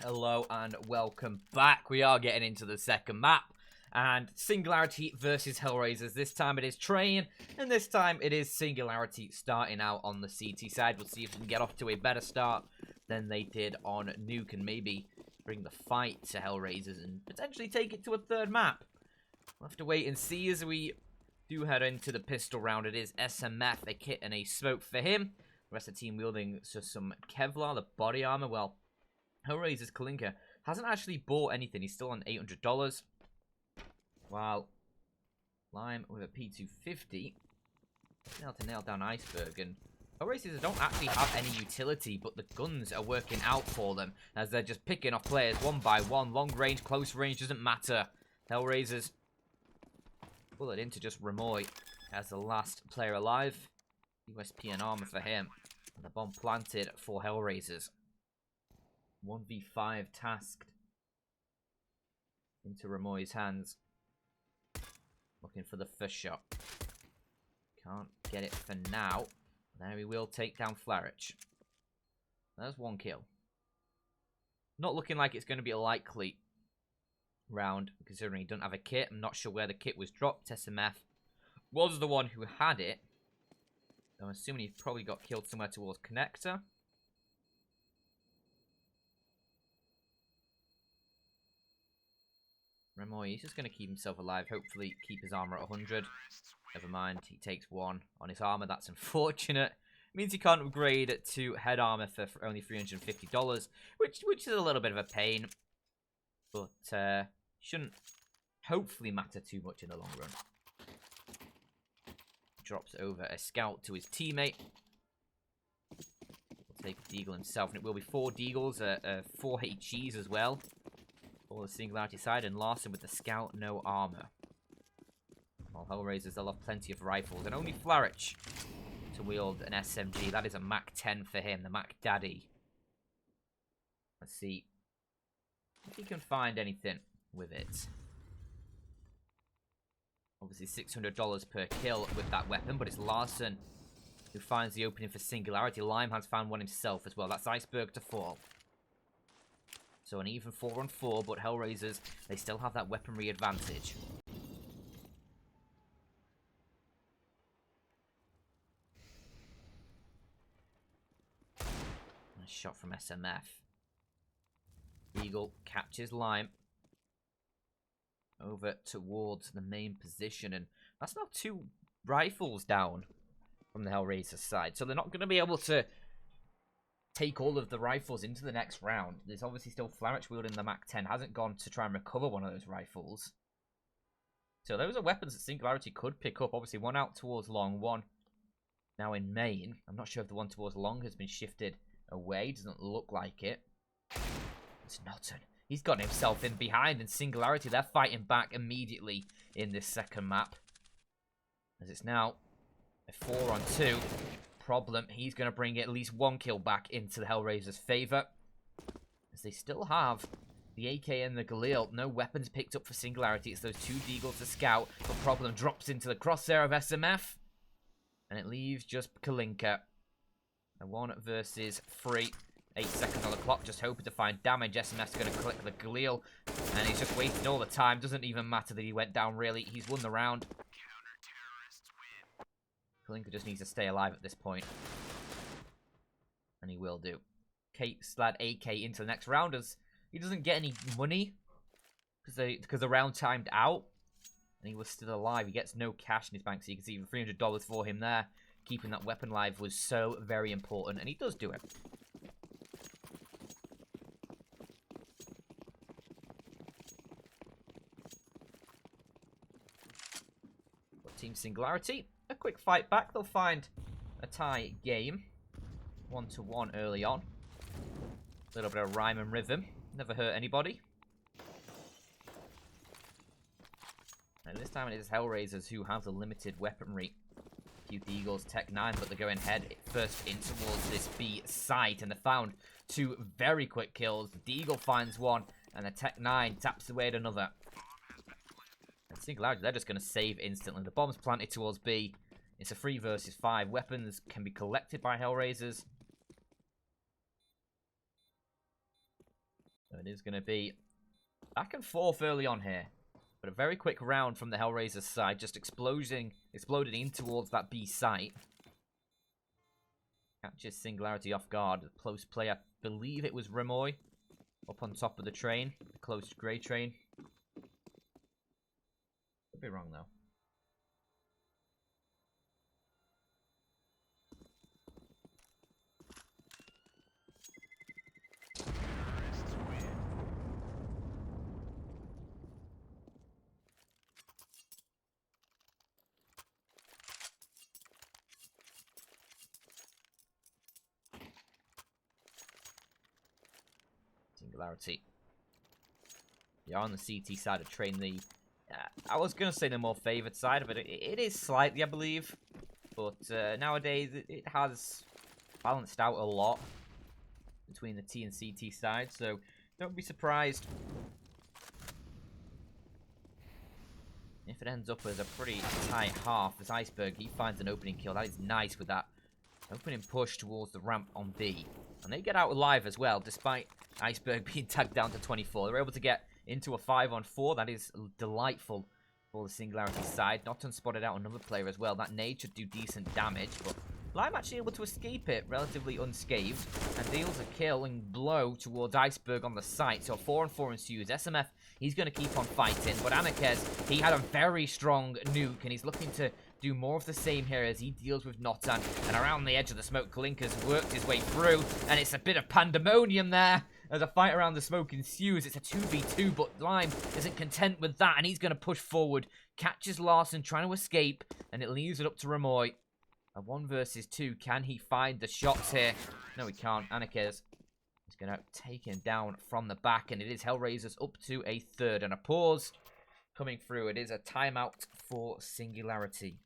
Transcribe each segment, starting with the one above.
Hello and welcome back. We are getting into the second map. And Singularity versus Hellraisers. This time it is Train, and this time it is Singularity starting out on the CT side. We'll see if we can get off to a better start than they did on Nuke and maybe bring the fight to Hellraisers and potentially take it to a third map. We'll have to wait and see as we do head into the pistol round. It is SMF, a kit and a smoke for him. The rest of the team wielding some Kevlar, the body armor. Well, Hellraisers Kalinka hasn't actually bought anything. He's still on $800. While Lime with a P250 to nail down Iceberg. And Hellraisers don't actually have any utility, but the guns are working out for them as they're just picking off players one by one. Long range, close range, doesn't matter. Hellraisers pull it into just Ramoy as the last player alive. USP and armor for him. And the bomb planted for Hellraisers. 1v5 tasked into Ramoy's hands. Looking for the first shot. Can't get it for now. There he will take down Flarich. There's one kill. Not looking like it's going to be a likely round, considering he doesn't have a kit. I'm not sure where the kit was dropped. SMF was the one who had it. I'm assuming he probably got killed somewhere towards Connector. Ramoy, he's just going to keep himself alive. Hopefully keep his armor at 100. Never mind, he takes one on his armor. That's unfortunate. It means he can't upgrade to head armor for only $350, which is a little bit of a pain. But shouldn't hopefully matter too much in the long run. Drops over a scout to his teammate. Will take a Deagle himself, and it will be 4 Deagles, 4 HEs as well. For the Singularity side, and Larson with the scout, no armor. While Hellraisers, they'll have plenty of rifles, and only Flarich to wield an SMG. That is a Mac 10 for him, the Mac Daddy. Let's see if he can find anything with it. Obviously $600 per kill with that weapon, but it's Larson who finds the opening for Singularity. Lime has found one himself as well. That's Iceberg to fall. So an even 4-on-4, but Hellraisers, they still have that weaponry advantage. Nice shot from SMF. Eagle catches Lime. Over towards the main position, and that's now 2 rifles down from the Hellraisers side. So they're not going to be able to take all of the rifles into the next round. There's obviously still Flarich wielding the Mac 10. Hasn't gone to try and recover one of those rifles. So those are weapons that Singularity could pick up. Obviously one out towards long, one now in main. I'm not sure if the one towards long has been shifted away. Doesn't look like it. It's Notton. He's got himself in behind, and Singularity, they're fighting back immediately in this second map. As it's now a 4-on-2. Problem, he's going to bring at least 1 kill back into the Hellraisers' favour. As they still have the AK and the Galil. No weapons picked up for Singularity. It's those 2 Deagles to scout. But Problem drops into the crosshair of SMF. And it leaves just Kalinka. A 1 versus 3. 8 seconds on the clock, just hoping to find damage. SMF's going to click the Galil. And he's just waiting all the time. Doesn't even matter that he went down, really. He's won the round. Kalinka just needs to stay alive at this point. And he will do. Kate slid AK into the next round as he doesn't get any money. Because the round timed out. And he was still alive. He gets no cash in his bank, so you can see even $300 for him there. Keeping that weapon live was so very important. And he does do it. Team Singularity, a quick fight back. They'll find a tie game. 1-1 early on. A little bit of rhyme and rhythm. Never hurt anybody. And this time it is Hellraisers who have the limited weaponry. A few Deagles, Tech 9, but they're going head first in towards this B site. And they found 2 very quick kills. The Deagle finds one, and the Tech 9 taps away at another. Singularity, they're just going to save instantly. The bomb's planted towards B. It's a 3 versus 5. Weapons can be collected by Hellraisers. So it is going to be back and forth early on here. But a very quick round from the Hellraisers side, just exploding in towards that B site. Catches Singularity off guard. The close play, I believe it was Remoy, up on top of the train, the close grey train. Could be wrong though. Singularity. Yeah, on the CT side of train, I was going to say the more favoured side, but it is slightly, I believe. But nowadays, it has balanced out a lot between the T and CT side, so don't be surprised if it ends up as a pretty tight half. As Iceberg, he finds an opening kill. That is nice with that opening push towards the ramp on B. And they get out alive as well, despite Iceberg being tagged down to 24. They're able to get into a 5-on-4. That is delightful for the Singularity side. Notton spotted out another player as well. That nade should do decent damage, but Lime actually able to escape it relatively unscathed and deals a killing blow towards Iceberg on the site. So 4-on-4 ensues. SMF, he's going to keep on fighting, but Anarchez, he had a very strong nuke, and he's looking to do more of the same here as he deals with Notton. And around the edge of the smoke, Kalinka's worked his way through, and it's a bit of pandemonium there. As a fight around the smoke ensues, it's a 2v2, but Lime isn't content with that, and he's going to push forward. Catches Larson trying to escape, and it leaves it up to Remoy. A 1 versus 2. Can he find the shots here? No, he can't. Anarchez is going to take him down from the back, and it is Hellraisers up to a third. And a pause coming through. It is a timeout for Singularity.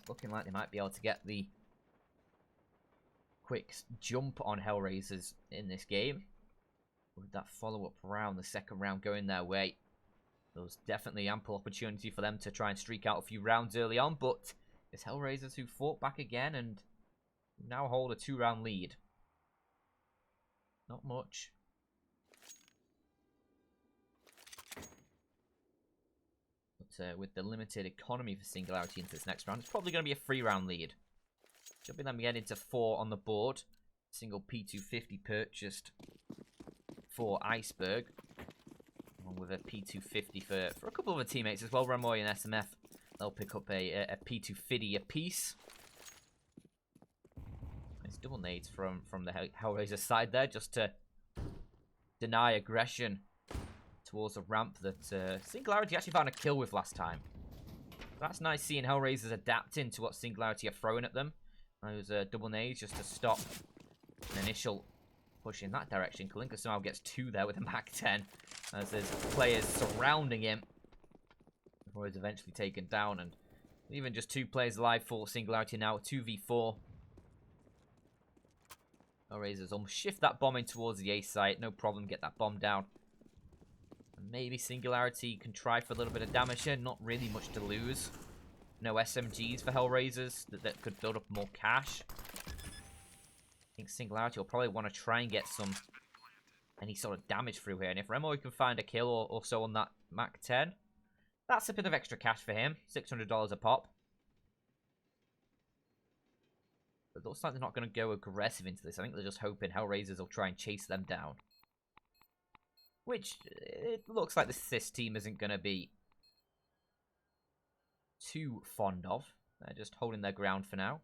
Looking like they might be able to get the quick jump on Hellraisers in this game. With that follow-up round, the second round going their way. There was definitely ample opportunity for them to try and streak out a few rounds early on, but it's Hellraisers who fought back again and now hold a 2-round lead. Not much. But with the limited economy for Singularity into this next round, it's probably going to be a 3-round lead. Should be them getting into 4 on the board. Single P250 purchased for Iceberg. Along with a P250 for a couple of other teammates as well. Remoy and SMF, they'll pick up a P250 apiece. Nice double nades from the Hellraiser side there, just to deny aggression towards a ramp that Singularity actually found a kill with last time. That's nice seeing Hellraisers adapting to what Singularity are throwing at them. Those double nades just to stop an initial push in that direction. Kalinka somehow gets 2 there with a Mac 10 as there's players surrounding him before he's eventually taken down, and even just 2 players alive for Singularity now, 2v4. Hellraisers almost shift that bomb in towards the A site, no problem, get that bomb down. And maybe Singularity can try for a little bit of damage here, not really much to lose. No SMGs for Hellraisers that could build up more cash. I think Singularity will probably want to try and get any sort of damage through here. And if Remoy can find a kill or so on that Mac 10, that's a bit of extra cash for him. $600 a pop. But it looks like they're not going to go aggressive into this. I think they're just hoping Hellraisers will try and chase them down. Which, it looks like the Cis team isn't going to be too fond of. They're just holding their ground for now.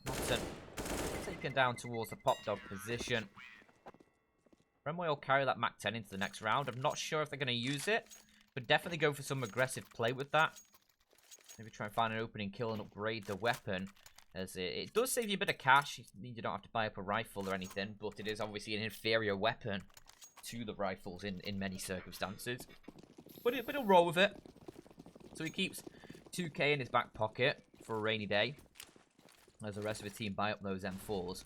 Notton taken down towards the pop dog position. Remoy will carry that Mac 10 into the next round. I'm not sure if they're going to use it, but definitely go for some aggressive play with that. Maybe try and find an opening kill and upgrade the weapon, as it does save you a bit of cash. You don't have to buy up a rifle or anything, but it is obviously an inferior weapon to the rifles in many circumstances. But he'll roll with it. So he keeps 2k in his back pocket for a rainy day, as the rest of his team buy up those M4s.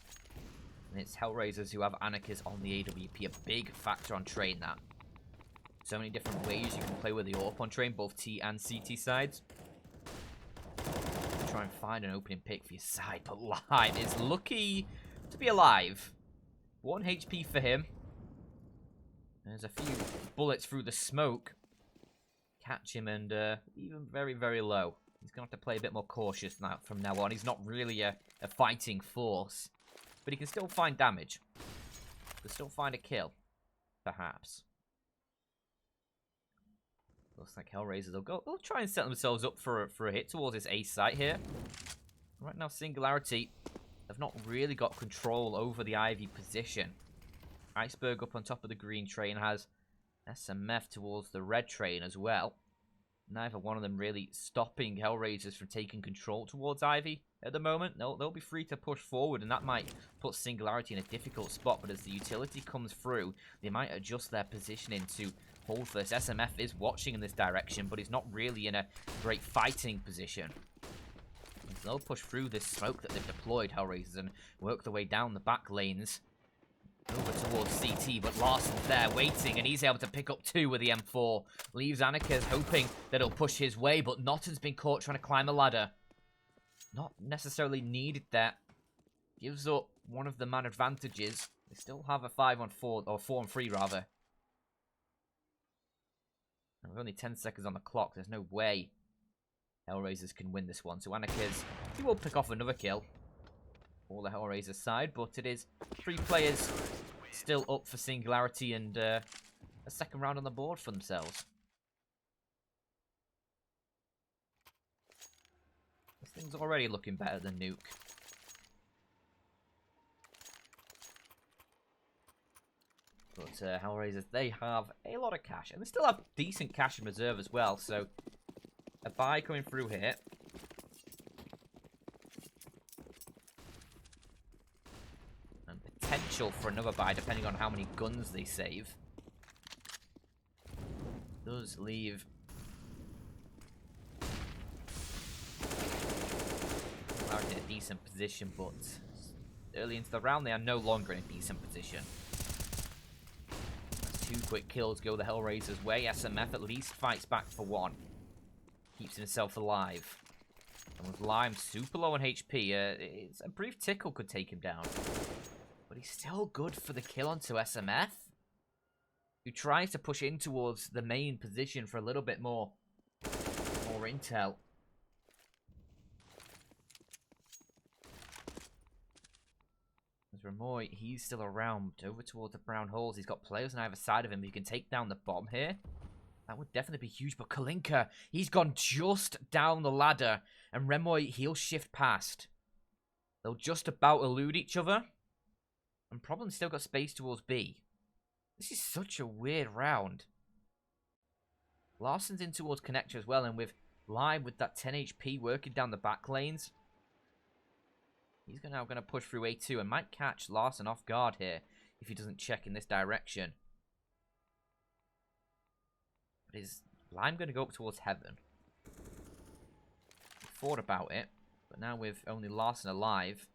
And it's Hellraisers who have Anarchers on the AWP. A big factor on train, that. So many different ways you can play with the AWP on train, both T and CT sides. Try and find an opening pick for your side, but Lime is lucky to be alive. 1 HP for him. There's a few bullets through the smoke. Catch him, and even very, very low. He's going to have to play a bit more cautious now, from now on. He's not really a fighting force. But he can still find damage. He can still find a kill. Perhaps. Looks like Hellraisers will go. They'll try and set themselves up for a hit towards this A site here. Right now, Singularity have not really got control over the Ivy position. Iceberg up on top of the green train has SMF towards the red train as well. Neither one of them really stopping Hellraisers from taking control towards Ivy at the moment. They'll be free to push forward, and that might put Singularity in a difficult spot. But as the utility comes through, they might adjust their positioning to hold this. SMF is watching in this direction, but he's not really in a great fighting position. They'll push through this smoke that they've deployed, Hellraisers, and work their way down the back lanes. Over towards CT, but Larsen's there waiting, and he's able to pick up 2 with the M4. Leaves Anarchers hoping that he'll push his way, but Notton's been caught trying to climb a ladder. Not necessarily needed that. Gives up one of the man advantages. They still have a 5-on-4, or 4-on-3 rather. And with only 10 seconds on the clock, there's no way Hellraisers can win this one. So Anarchers, he will pick off another kill. All the Hellraisers side, but it is 3 players still up for Singularity, and a second round on the board for themselves. This thing's already looking better than Nuke. But Hellraisers, they have a lot of cash, and they still have decent cash in reserve as well, so a buy coming through here. Potential for another buy depending on how many guns they save. Does leave Larry in a decent position, but early into the round they are no longer in a decent position. 2 quick kills go the Hellraisers' way. SMF at least fights back for 1. Keeps himself alive. And with Lime super low on HP, it's a brief tickle could take him down. But he's still good for the kill onto SMF, who tries to push in towards the main position for a little bit more intel. As Ramoy, he's still around, over towards the brown holes. He's got players on either side of him who can take down the bomb here. That would definitely be huge, but Kalinka, he's gone just down the ladder, and Remoy, he'll shift past. They'll just about elude each other. And Problem still got space towards B. This is such a weird round. Larsen's in towards Connector as well, and with Lime with that 10 HP working down the back lanes, he's now going to push through A2 and might catch Larsen off guard here if he doesn't check in this direction. But is Lime going to go up towards Heaven? He thought about it, but now with only Larsen alive,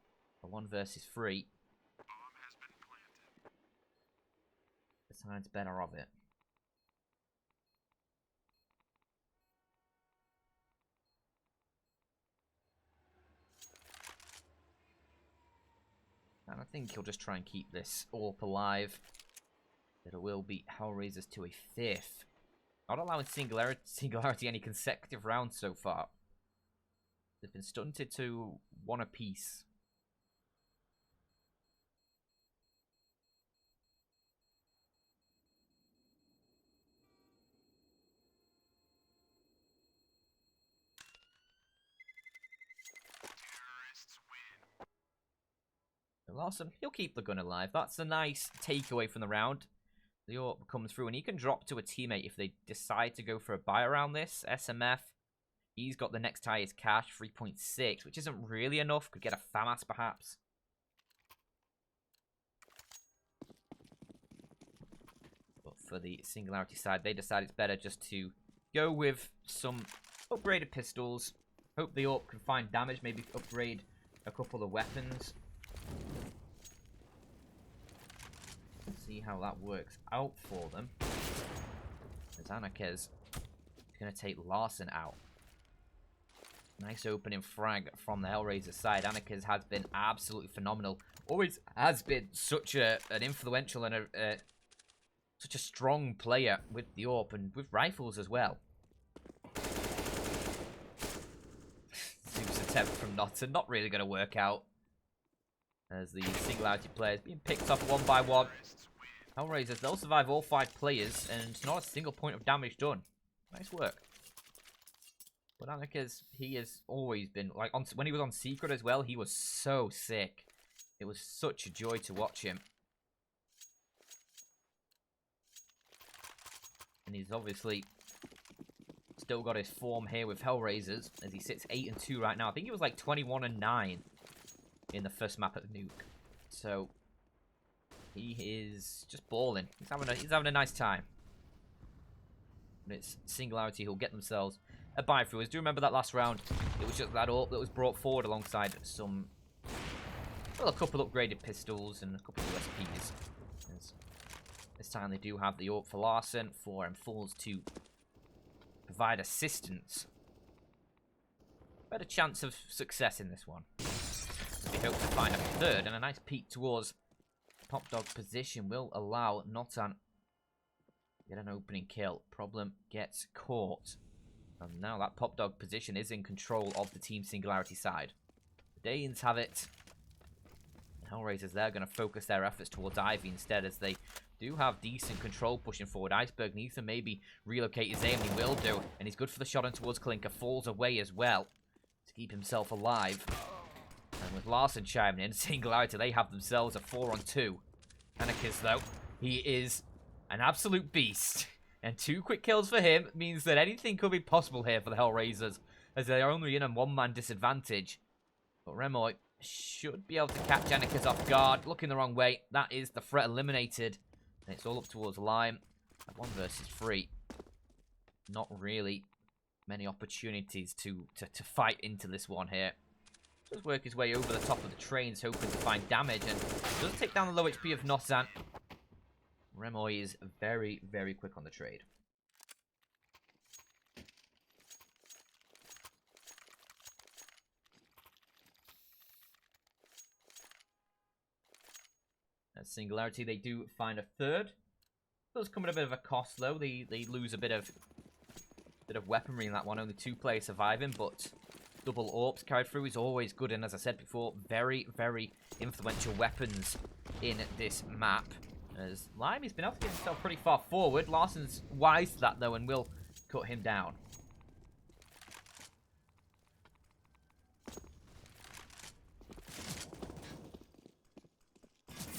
a 1 versus 3. Decides better of it. And I think he'll just try and keep this AWP alive. It will beat Hellraisers to a 5th. Not allowing Singularity any consecutive rounds so far. They've been stunted to 1 apiece. Larsen, he'll keep the gun alive. That's a nice takeaway from the round. The AWP comes through, and he can drop to a teammate if they decide to go for a buy around this. SMF, he's got the next highest cash, 3.6, which isn't really enough. Could get a FAMAS, perhaps. But for the Singularity side, they decide it's better just to go with some upgraded pistols. Hope the AWP can find damage, maybe upgrade a couple of weapons. see how that works out for them. As Anarkes is going to take Larson out. Nice opening frag from the Hellraisers side. Anarkes has been absolutely phenomenal. Always has been such an influential and such a strong player with the AWP and with rifles as well. Zeus attempt from Notton, not really going to work out. As the Singularity players being picked off one by one. Hellraisers, they'll survive all 5 players and not a single point of damage done. Nice work. But Anarkes, he has always been, like, when he was on Secret as well, he was so sick. It was such a joy to watch him. And he's obviously still got his form here with Hellraisers, as he sits 8-2 right now. I think he was like 21-9 in the first map at Nuke. So, he is just balling. He's having a nice time. And it's Singularity who'll get themselves a buy-through. Do you remember that last round? It was just that AWP that was brought forward alongside some, well, a couple upgraded pistols and a couple of USPs. This time they do have the AWP for Larson, 4 M4s to provide assistance. Better chance of success in this one. We hope to find a third, and a nice peek towards Pop Dog position will allow Notan get an opening kill. Problem gets caught. And now that Pop Dog position is in control of the Team Singularity side. The Danes have it. Hellraisers, they're going to focus their efforts towards Ivy instead, as they do have decent control pushing forward. Iceberg needs to maybe relocate his aim, and he will do. And he's good for the shot on towards Kalinka. Falls away as well to keep himself alive. And with Larson chiming in, Singularity, they have themselves a 4-on-2. Anarkes, though, he is an absolute beast. And 2 quick kills for him means that anything could be possible here for the Hellraisers, as they are only in a 1-man disadvantage. But Remoy should be able to catch Anarkes off guard. Looking the wrong way. That is the threat eliminated. And it's all up towards Lime. 1 versus 3. Not really many opportunities to fight into this one here. Does work his way over the top of the trains, hoping to find damage, and does take down the low HP of Notan. Remoy is very, very quick on the trade. At Singularity, they do find a third. Does come at a bit of a cost, though. They lose a bit of weaponry in that one. Only 2 players surviving, but double AWPs carried through is always good. And as I said before, very, very influential weapons in this map. As Lime, he's been able to get himself pretty far forward. Larson's wise to that, though, and will cut him down.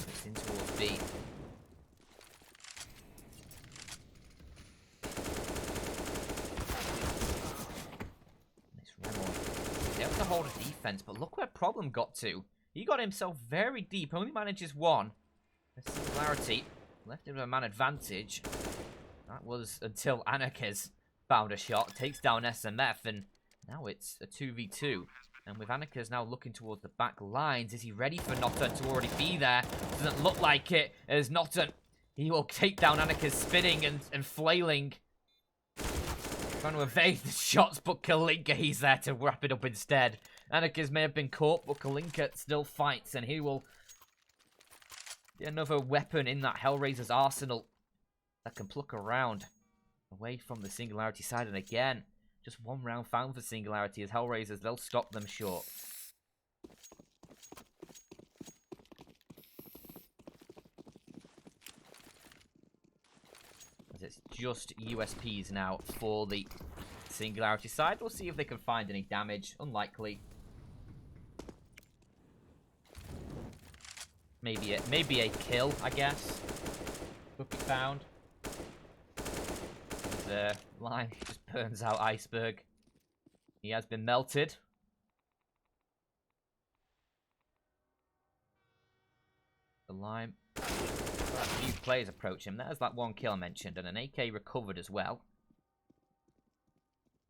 It's in towards B. This Remoy, he's able to hold a defense, but look where Problem got to. He got himself very deep, only manages 1. Singularity left him with a man advantage. That was until Anarkes found a shot, takes down SMF, and now it's a 2v2. And with Anarkes now looking towards the back lines, is he ready for Notan to already be there? Doesn't look like it, as Notan, he will take down Anarkes spinning and flailing. Trying to evade the shots, but Kalinka, he's there to wrap it up instead. Anarkes may have been caught, but Kalinka still fights, and he will another weapon in that Hellraiser's arsenal that can pluck around away from the Singularity side. And again, just 1 round found for Singularity as Hellraisers, they'll stop them short. As it's just USPs now for the Singularity side. We'll see if they can find any damage. Unlikely. Maybe a kill, I guess, could be found. The Lime just burns out Iceberg. He has been melted. The Lime. A few players approach him. There's that 1 kill I mentioned, and an AK recovered as well.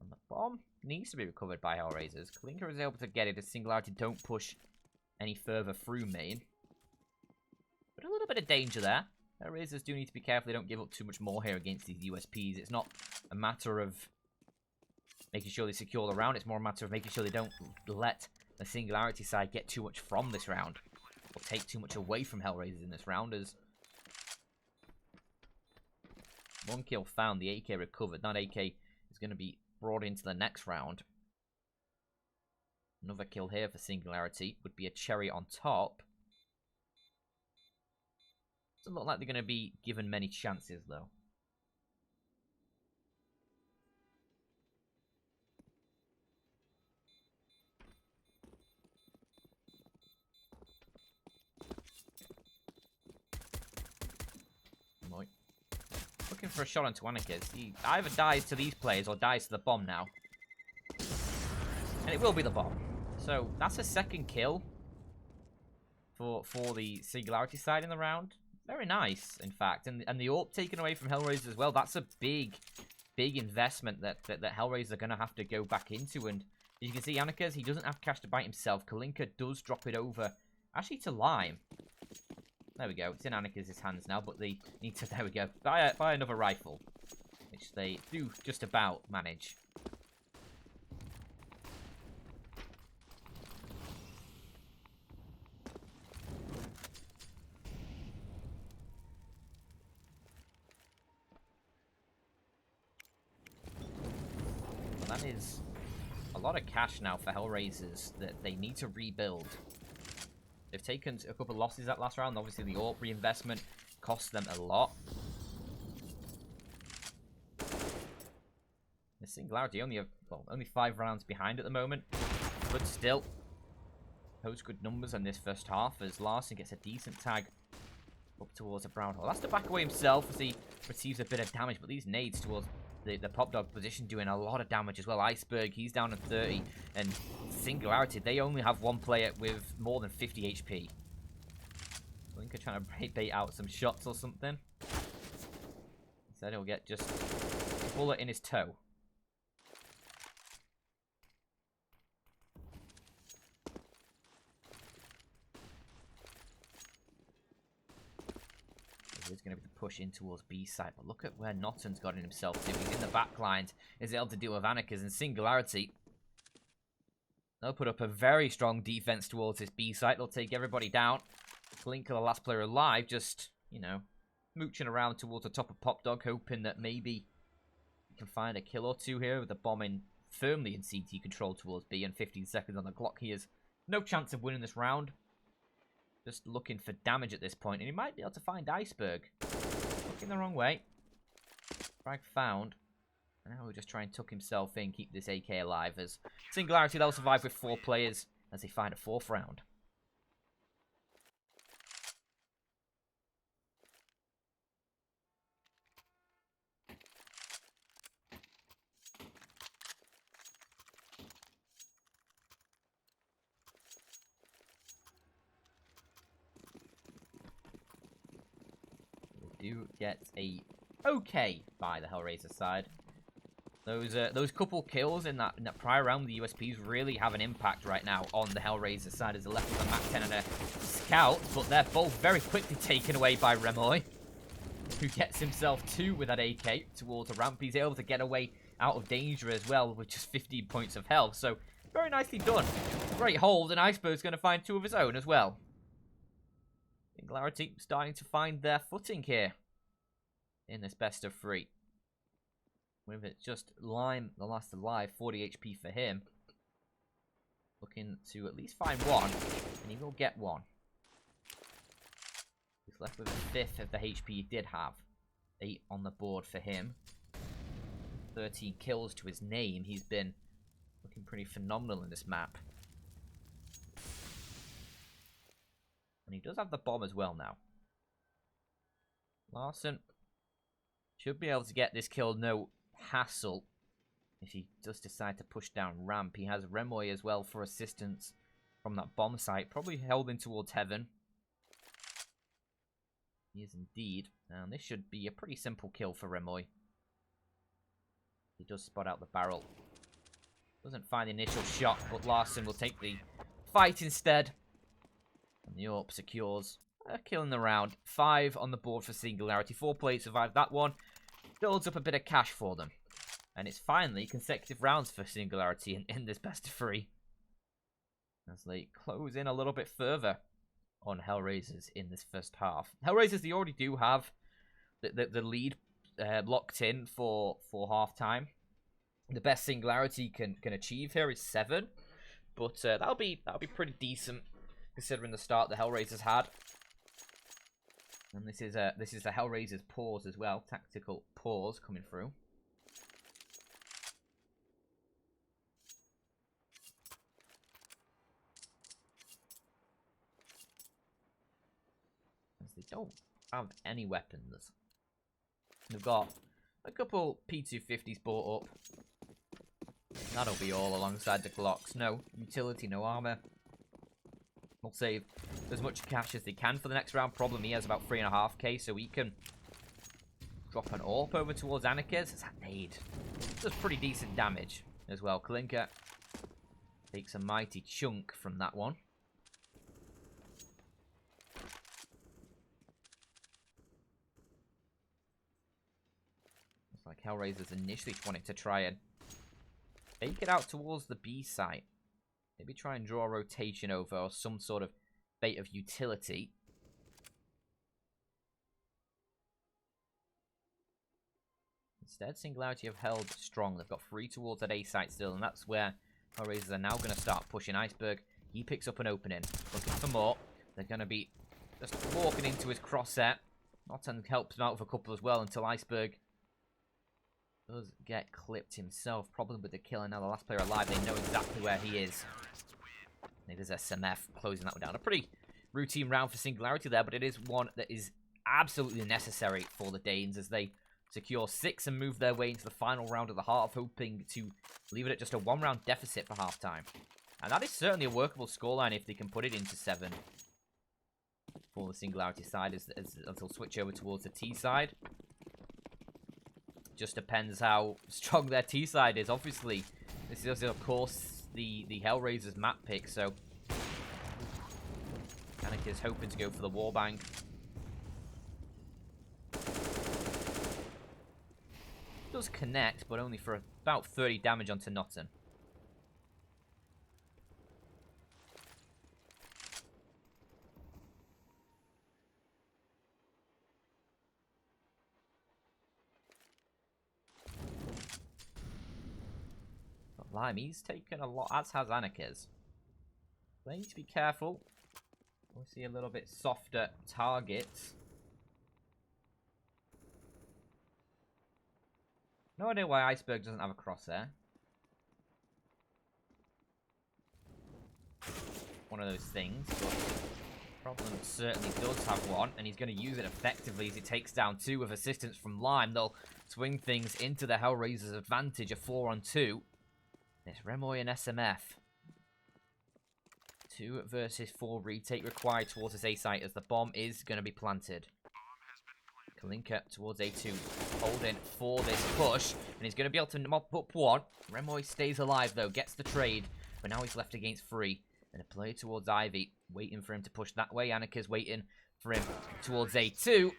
And the bomb needs to be recovered by Hellraisers. Kalinka is able to get it as Singularity don't push any further through main. But a little bit of danger there. Hellraisers do need to be careful they don't give up too much more here against these USPs. It's not a matter of making sure they secure the round. It's more a matter of making sure they don't let the Singularity side get too much from this round. Or take too much away from Hellraisers in this round. As one kill found, the AK recovered. That AK is going to be brought into the next round. Another kill here for Singularity would be a cherry on top. Doesn't look like they're going to be given many chances, though. Looking for a shot onto Anarchist. He either dies to these players or dies to the bomb now. And it will be the bomb. So that's a second kill for the Singularity side in the round. Very nice, in fact. And the AWP taken away from Hellraisers as well. That's a big investment that Hellraisers are going to have to go back into. And as you can see, Anarchist, he doesn't have cash to buy himself. Kalinka does drop it over, actually to Lime. There we go. It's in Anarchist's hands now, but they need to, there we go, buy another rifle, which they do just about manage. Well, that is a lot of cash now for Hellraisers that they need to rebuild. They've taken a couple of losses that last round. Obviously, the AWP reinvestment cost them a lot. The Singularity only have, well, only 5 rounds behind at the moment. But still, post good numbers in this first half as Larson gets a decent tag up towards a brown hole. Has to back away himself as he receives a bit of damage. But these nades towards the pop dog position doing a lot of damage as well. Iceberg, he's down at 30. And Singularity, they only have one player with more than 50 HP. Linker trying to bait out some shots or something. Instead he'll get just a bullet in his toe. There's going to be the push in towards B side, but look at where Notton's gotten himself to. He's in the back lines, is able to deal with Anarchist and Singularity. They'll put up a very strong defense towards this B site. They'll take everybody down. Kalinka, the last player alive, just, you know, mooching around towards the top of Pop Dog, hoping that maybe he can find a kill or two here with the bomb in firmly in CT control towards B and 15 seconds on the clock. He has no chance of winning this round. Just looking for damage at this point, and he might be able to find Iceberg. Looking the wrong way. Frag found. And now we'll just try and tuck himself in, keep this AK alive. As Singularity, they'll survive with 4 players as they find a 4th round. Do get a okay by the Hellraiser side. Those couple kills in that prior round, the USPs really have an impact right now on the Hellraiser side as they're left with a Mac 10 and a Scout, but they're both very quickly taken away by Remoy, who gets himself 2 with that AK towards a ramp. He's able to get away out of danger as well with just 15 points of health, so very nicely done. Great hold, and Iceberg's going to find 2 of his own as well. Singularity starting to find their footing here in this best of 3. With it just Lime, the last alive, 40 HP for him. Looking to at least find 1, and he will get 1. He's left with a 5th of the HP he did have. 8 on the board for him. 13 kills to his name. He's been looking pretty phenomenal in this map. And he does have the bomb as well now. Larson should be able to get this kill, no hassle, if he does decide to push down ramp. He has Remoy as well for assistance from that bomb site, probably held in towards heaven. He is indeed, and this should be a pretty simple kill for Remoy. He does spot out the barrel. Doesn't find the initial shot, but Larson will take the fight instead. And the AWP secures A kill in the round. 5 on the board for Singularity. 4 players survived that one. Builds up a bit of cash for them. And it's finally consecutive rounds for Singularity in this best of 3. As they close in a little bit further on Hellraisers in this first half. Hellraisers, they already do have the lead locked in for half time. The best Singularity can achieve here is 7, but that'll be pretty decent considering the start the Hellraisers had. And this is the Hellraisers pause as well, tactical pause coming through. As they don't have any weapons. They've got a couple P250s bought up. That'll be all alongside the Glocks. No utility, no armor. We'll save as much cash as they can for the next round. Problem, he has about 3.5k, so he can drop an AWP over towards Anarchis. It's that nade. Does pretty decent damage as well. Kalinka takes a mighty chunk from that one. It's like Hellraisers initially wanted to try and take it out towards the B site. Maybe try and draw a rotation over or some sort of bait of utility. Instead, Singularity have held strong. They've got 3 towards that A site still, and that's where Hellraisers are now going to start pushing. Iceberg, he picks up an opening. Looking for more. They're going to be just walking into his crosshair. Notten helps him out with a couple as well until Iceberg does get clipped himself, probably with the kill. And now the last player alive, they know exactly where he is. There's SMF closing that one down. A pretty routine round for Singularity there, but it is one that is absolutely necessary for the Danes as they secure 6 and move their way into the final round of the half, hoping to leave it at just a 1-round deficit for halftime. And that is certainly a workable scoreline if they can put it into 7 for the Singularity side as they'll switch over towards the T side. Just depends how strong their T side is. Obviously, this is of course the Hellraisers map pick, so Anarchis hoping to go for the wallbang. Does connect, but only for about 30 damage onto Notten. Lime, he's taken a lot, as has Anarchis. They need to be careful. We'll see a little bit softer targets. No idea why Iceberg doesn't have a crosshair. One of those things, but Problem certainly does have one, and he's going to use it effectively as he takes down 2 with assistance from Lime. They'll swing things into the Hellraisers' advantage, a 4-on-2. It's Remoy and SMF. 2 versus 4 retake required towards this A site as the bomb is going to be planted. Kalinka towards A2, holding for this push, and he's going to be able to mop up 1. Remoy stays alive though, gets the trade, but now he's left against 3. And a play towards Ivy, waiting for him to push that way. Annika's waiting for him towards A2.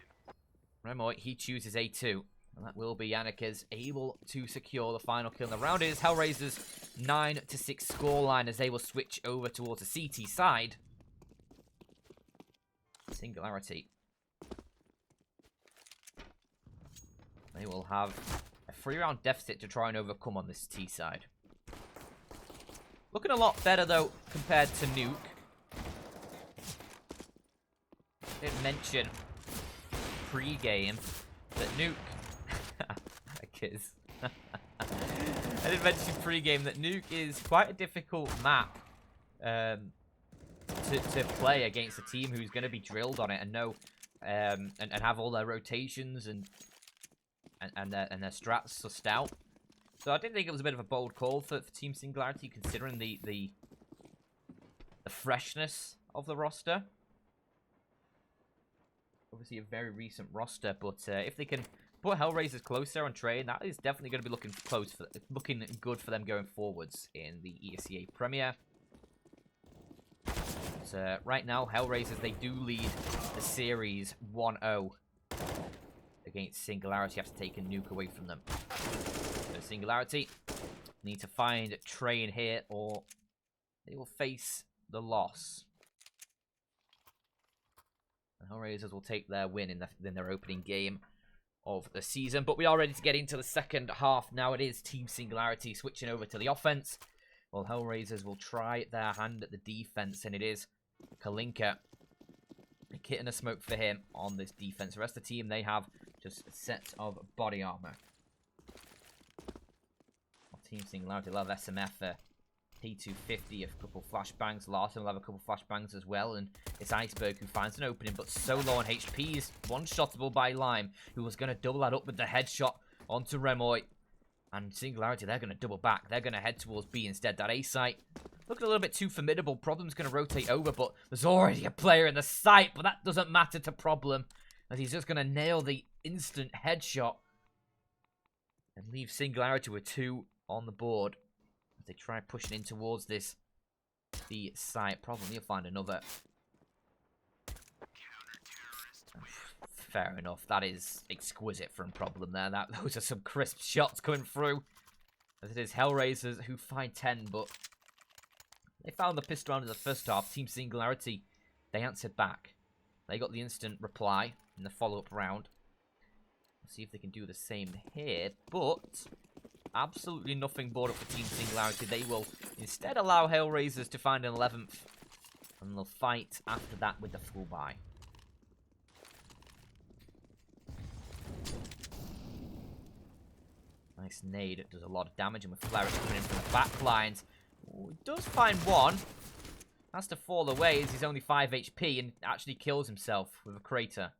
Remoy, he chooses A2. And that will be Annika's able to secure the final kill in the round. It is Hellraisers' 9-6 scoreline as they will switch over towards the CT side. Singularity. They will have a 3-round deficit to try and overcome on this T side. Looking a lot better, though, compared to Nuke. I didn't mention pre-game that Nuke... I didn't mention pre-game that Nuke is quite a difficult map to play against a team who's going to be drilled on it and know and have all their rotations and their strats sussed out. So I did think it was a bit of a bold call for Team Singularity, considering the freshness of the roster. Obviously a very recent roster, but if they can put Hellraisers closer on train, that is definitely going to be looking good for them going forwards in the Esea Premier. But right now, Hellraisers, they do lead the series 1-0 against Singularity. Have to take a nuke away from them. So Singularity need to find Train here, or they will face the loss. And Hellraisers will take their win in their opening game of the season. But we are ready to get into the second half now. It is Team Singularity switching over to the offense, while Hellraisers will try their hand at the defense, and it is Kalinka. A kit and a smoke for him on this defense. The rest of the team, they have just a set of body armor. Team Singularity will have SMF, P250, a couple flashbangs. Larson will have a couple flashbangs as well, and it's Iceberg who finds an opening, but so low on HP. Is one-shottable by Lime, who was going to double that up with the headshot onto Remoy. And Singularity, they're going to double back. They're going to head towards B instead. That A site looking a little bit too formidable. Problem's going to rotate over, but there's already a player in the site, but that doesn't matter to Problem, as he's just going to nail the instant headshot and leave Singularity with 2 on the board. As they try pushing in towards this the site. Problem, he'll find another. Fair enough. That is exquisite from Problem there. Those are some crisp shots coming through. As it is Hellraisers who find 10, but they found the pistol round in the first half. Team Singularity, they answered back. They got the instant reply in the follow-up round. Let's see if they can do the same here, but absolutely nothing board up for Team Singularity. They will instead allow Hellraisers to find an 11th, and they'll fight after that with the full buy. Nice nade. It does a lot of damage, and with Flourish coming in from the back lines, he does find one. Has to fall away as he's only 5 HP and actually kills himself with a crater.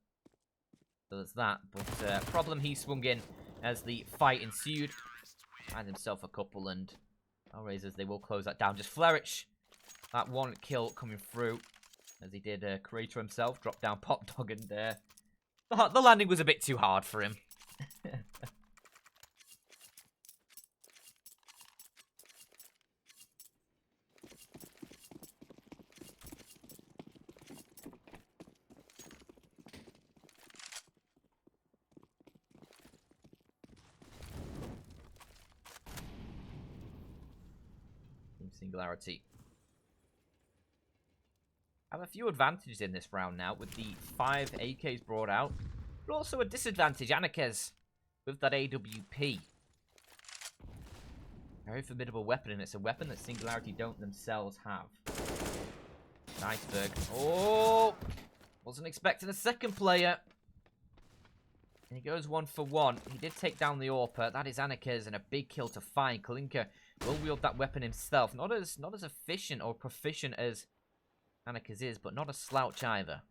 So there's that. But Problem, he swung in as the fight ensued. Finds himself a couple, and Hellraisers, they will close that down. Just Flourish, that one kill coming through as he did crater himself. Drop down Pop Dog, and the landing was a bit too hard for him. Singularity have a few advantages in this round now, with the 5 AKs brought out, but also a disadvantage. Anarchez with that AWP. Very formidable weapon, and it's a weapon that Singularity don't themselves have. Iceberg. Oh! Wasn't expecting a second player. And he goes 1 for 1. He did take down the AWPer. That is Anarchez, and a big kill to find. Kalinka will wield that weapon himself. Not as efficient or proficient as Anarchez is, but not a slouch either.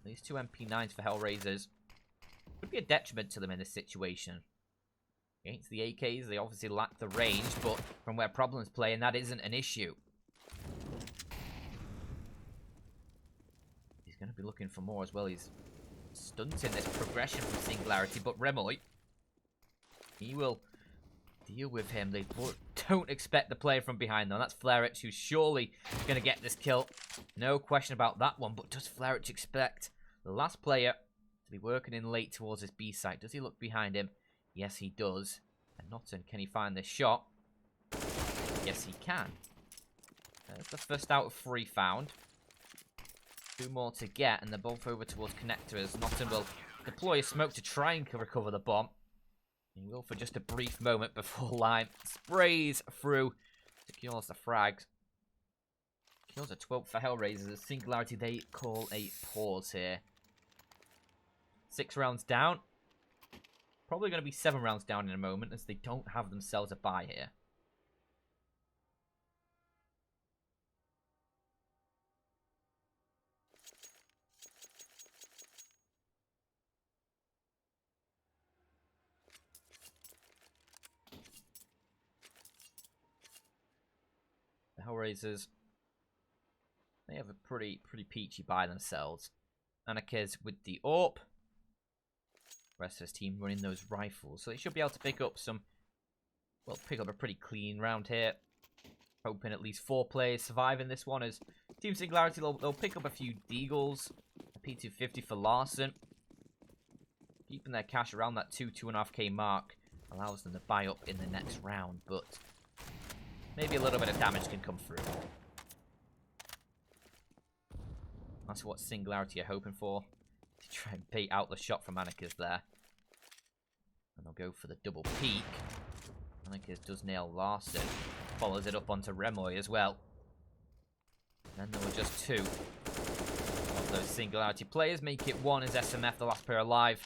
These 2 MP9s for Hellraisers could be a detriment to them in this situation. Against the AKs, they obviously lack the range, but from where Problem's playing, that isn't an issue. He's going to be looking for more as well. He's stunting this progression from Singularity, but Remoy, he will deal with him. They don't expect the player from behind, though. That's Flarich, who's surely going to get this kill. No question about that one, but does Flarich expect the last player to be working in late towards his B site? Does he look behind him? Yes, he does. And Notton, can he find this shot? Yes, he can. There's the first out of 3 found. 2 more to get, and they're both over towards Connector, as Notton will deploy a smoke to try and recover the bomb. He will for just a brief moment before Lime sprays through, secures the frags. Kills a 12 for Hellraisers. Singularity, they call a pause here. 6 rounds down. Probably going to be 7 rounds down in a moment, as they don't have themselves a buy here. The Hellraisers, they have a pretty peachy buy themselves. Anarchez with the AWP. Rest of his team running those rifles, so they should be able to pick up some, well, pick up a pretty clean round here. hoping at least 4 players survive in this one, as Team Singularity, they'll pick up a few Deagles. A P250 for Larson. Keeping their cash around that 2.5k mark allows them to buy up in the next round, but maybe a little bit of damage can come through. That's what Singularity are hoping for, to try and bait out the shot from Anakas there. And they'll go for the double peek. Anakas does nail Larson. Follows it up onto Remoy as well. And then there were just 2 of those Singularity players. Make it 1 as SMF, the last player alive,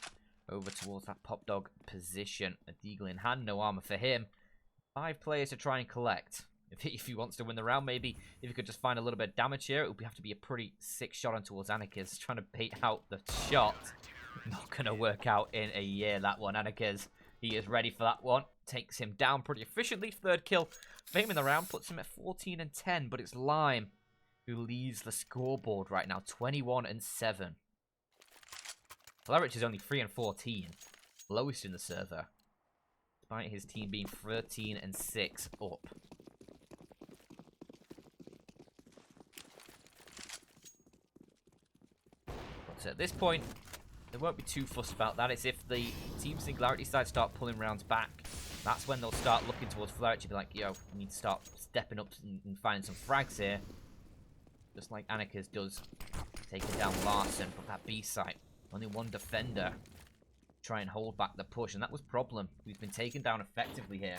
over towards that Pop Dog position. A Deagle in hand, no armor for him. 5 players to try and collect. If he wants to win the round, maybe if he could just find a little bit of damage here, it would have to be a pretty sick shot on towards Anakas. Trying to bait out the shot. Not going to work out in a year, that one. Anakas, he is ready for that one. Takes him down pretty efficiently. 3rd kill for him in the round. Puts him at 14 and 10, but it's Lime who leads the scoreboard right now. 21 and 7. Flerich is only 3 and 14. Lowest in the server. Despite his team being 13 and 6 up. But at this point, they won't be too fussed about that. It's if the Team Singularity side start pulling rounds back, that's when they'll start looking towards Flerich and be like, yo, we need to start stepping up and finding some frags here. Just like Anakas does, taking down Larson, but that B site, only 1 defender. Try and hold back the push, and that was problem. We've been taken down effectively here.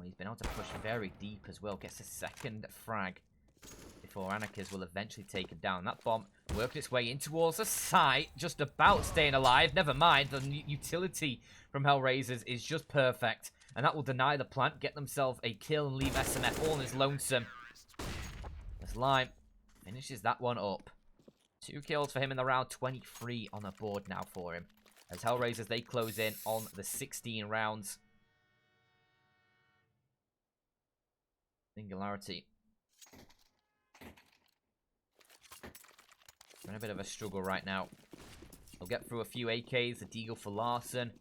He's been able to push very deep as well. Gets a 2nd frag before Anakas will eventually take him down. That bomb working its way in towards the site. Just about staying alive. Never mind. The utility from Hellraisers is just perfect. And that will deny the plant. Get themselves a kill and leave SMF all in his lonesome. As Lime finishes that one up. 2 kills for him in the round. 23 on the board now for him. As Hellraisers, they close in on the 16 rounds. Singularity. We're in a bit of a struggle right now. They'll get through a few AKs, a Deagle for Larson.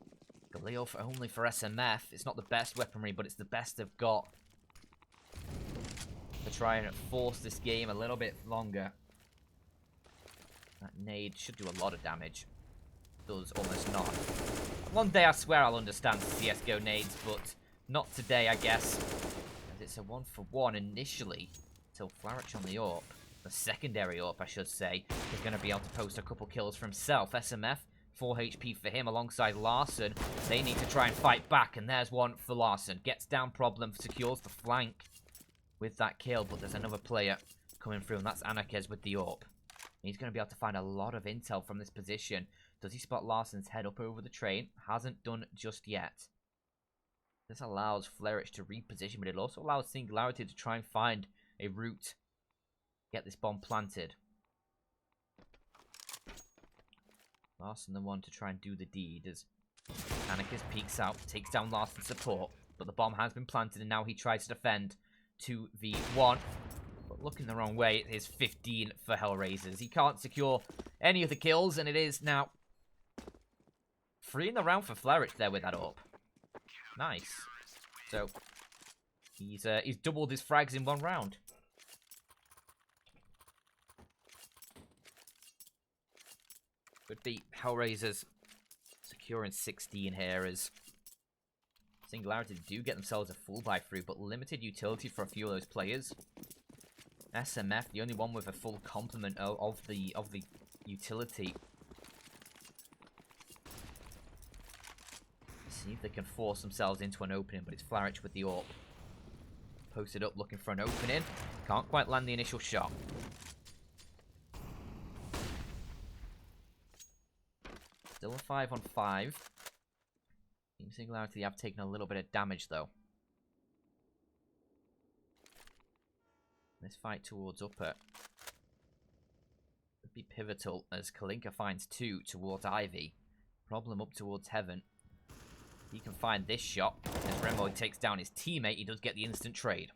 Galil only for SMF. It's not the best weaponry, but it's the best they've got. To try and force this game a little bit longer. That nade should do a lot of damage. Does almost not. One day I swear I'll understand CSGO nades, but not today, I guess. It's a 1-for-1 initially, till Flerich on the AWP, the secondary AWP I should say, is going to be able to post a couple kills for himself. SMF, 4 HP for him alongside Larson. They need to try and fight back, and there's one for Larson. Gets down problem, secures the flank with that kill, but there's another player coming through, and that's Anakas with the AWP. He's going to be able to find a lot of intel from this position. Does he spot Larson's head up over the train? Hasn't done just yet. This allows Flerich to reposition, but it also allows Singularity to try and find a route. Get this bomb planted. Larson the one to try and do the deed as Anakas peeks out, takes down Larson's support. But the bomb has been planted and now he tries to defend 2v1. But looking the wrong way, it is 15 for Hellraisers. He can't secure any of the kills, and it is now 3 in the round for Flerich there with that AWP. Nice. So he's doubled his frags in 1 round. Could be Hellraisers securing 16 here as Singularity do get themselves a full buy through, but limited utility for a few of those players. SMF, the only one with a full complement of the utility. See if they can force themselves into an opening, but it's Flerich with the AWP. Posted up looking for an opening. Can't quite land the initial shot. Still a 5-on-5. Team Singularity have taken a little bit of damage though. This fight towards upper would be pivotal as Kalinka finds 2 towards Ivy. Problem up towards Heaven. He can find this shot. As Remoy takes down his teammate, he does get the instant trade.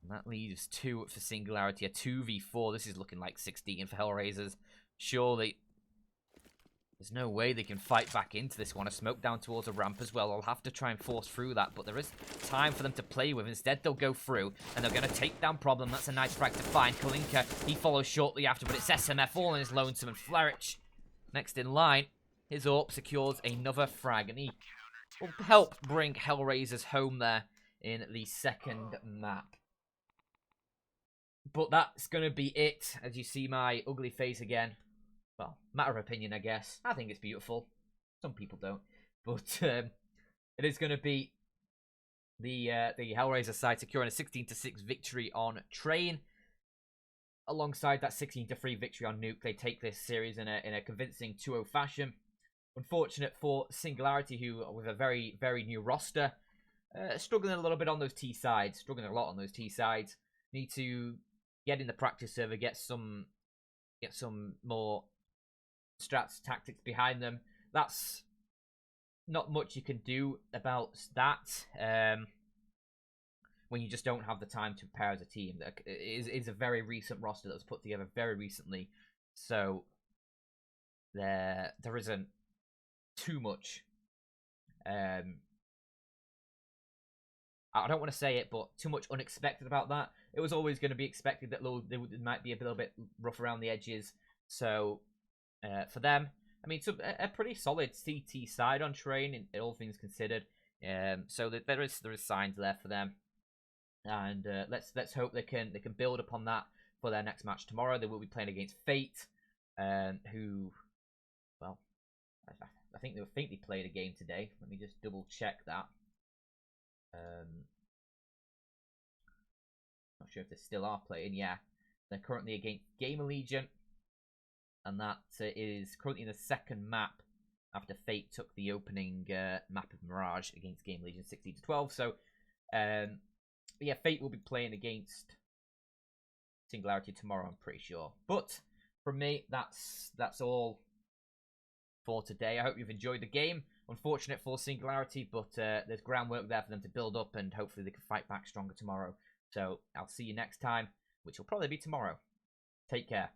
And that leaves 2 for Singularity, a 2v4. This is looking like 16 for Hellraisers. Surely, there's no way they can fight back into this one. A smoke down towards a ramp as well. I'll have to try and force through that, but there is time for them to play with. Instead, they'll go through, and they're going to take down Problem. That's a nice frag to find. Kalinka, he follows shortly after, but it's SMF all in his lonesome, and Flerich, next in line. His AWP secures another frag, and he will help bring Hellraisers home there in the second map. But that's going to be it, as you see my ugly face again. Well, matter of opinion, I guess. I think it's beautiful. Some people don't. But it is going to be the Hellraiser side securing a 16-6 victory on Train. Alongside that 16-3 victory on Nuke, they take this series in a convincing 2-0 fashion. Unfortunate for Singularity, who, with a very, very new roster, struggling a little bit on those T sides. Struggling a lot on those T sides. Need to get in the practice server, get some more strats, tactics behind them. That's not much you can do about that when you just don't have the time to prepare as a team. It is a very recent roster that was put together very recently, so there isn't too much. I don't want to say it, but too much unexpected about that. It was always going to be expected that they might be a little bit rough around the edges. So for them, I mean, it's a pretty solid CT side on Train, in all things considered. So that there is signs there for them, and let's hope they can build upon that for their next match tomorrow. They will be playing against Fate, who, well, I think they played a game today. Let me just double check that. Not sure if they still are playing. Yeah, they're currently against Game Allegiant, and that is currently in the second map after Fate took the opening map of Mirage against Game Allegiant 16-12. So, yeah, Fate will be playing against Singularity tomorrow, I'm pretty sure. But from me, that's all for today. I hope you've enjoyed the game. Unfortunate for Singularity, but there's groundwork there for them to build up, and hopefully they can fight back stronger tomorrow. So I'll see you next time, which will probably be tomorrow. Take care.